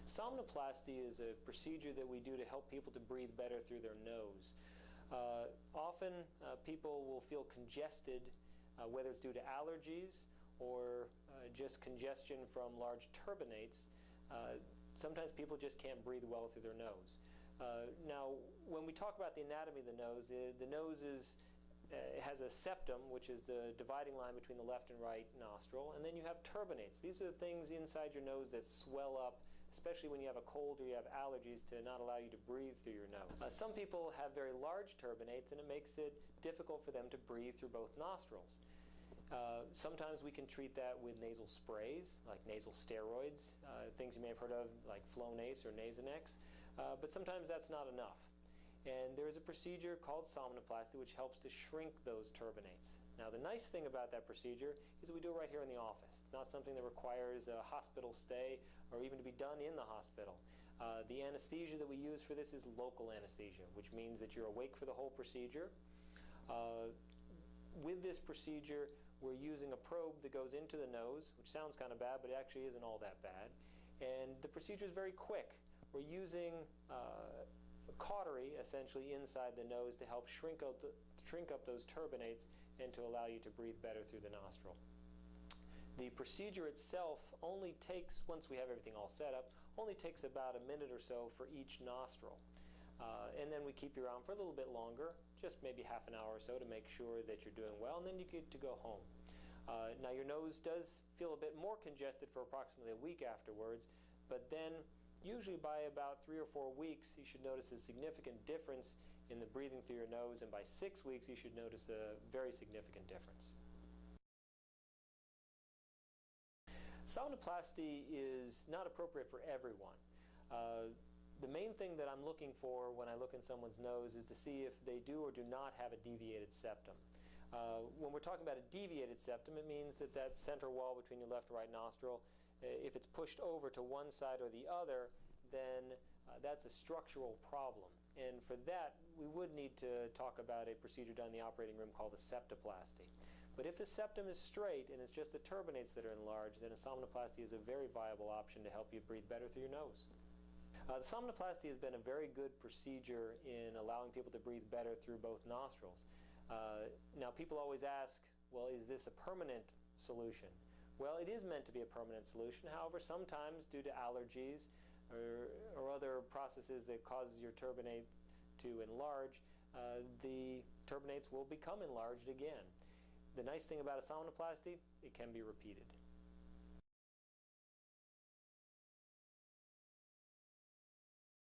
Somnoplasty is a procedure that we do to help people to breathe better through their nose. Often people will feel congested, whether it's due to allergies or just congestion from large turbinates. Sometimes people just can't breathe well through their nose. Now, when we talk about the anatomy of the nose it has a septum, which is the dividing line between the left and right nostril, and then you have turbinates. These are the things inside your nose that swell up, especially when you have a cold or you have allergies, to not allow you to breathe through your nose. Some people have very large turbinates, and it makes it difficult for them to breathe through both nostrils. Sometimes we can treat that with nasal sprays, like nasal steroids, things you may have heard of, like Flonase or Nasonex, but sometimes that's not enough. And there is a procedure called somnoplasty which helps to shrink those turbinates. Now, the nice thing about that procedure is that we do it right here in the office. It's not something that requires a hospital stay or even to be done in the hospital. The anesthesia that we use for this is local anesthesia, which means that you're awake for the whole procedure. With this procedure, we're using a probe that goes into the nose, which sounds kind of bad, but it actually isn't all that bad. And the procedure is very quick. We're using cautery essentially inside the nose to help shrink up those turbinates and to allow you to breathe better through the nostril. The procedure itself only takes, once we have everything all set up, only takes about a minute or so for each nostril. And then we keep you around for a little bit longer, just maybe half an hour or so, to make sure that you're doing well, and then you get to go home. Now, your nose does feel a bit more congested for approximately a week afterwards, but then usually by about 3 or 4 weeks, you should notice a significant difference in the breathing through your nose, and by 6 weeks, you should notice a very significant difference. Somnoplasty is not appropriate for everyone. The main thing that I'm looking for when I look in someone's nose is to see if they do or do not have a deviated septum. When we're talking about a deviated septum, it means that that center wall between your left and right nostril, if it's pushed over to one side or the other, then that's a structural problem. And for that, we would need to talk about a procedure done in the operating room called a septoplasty. But if the septum is straight and it's just the turbinates that are enlarged, then a somnoplasty is a very viable option to help you breathe better through your nose. The somnoplasty has been a very good procedure in allowing people to breathe better through both nostrils. Now, people always ask, well, is this a permanent solution? Well, it is meant to be a permanent solution. However, sometimes due to allergies or other processes that cause your turbinates to enlarge, the turbinates will become enlarged again. The nice thing about a somnoplasty, it can be repeated.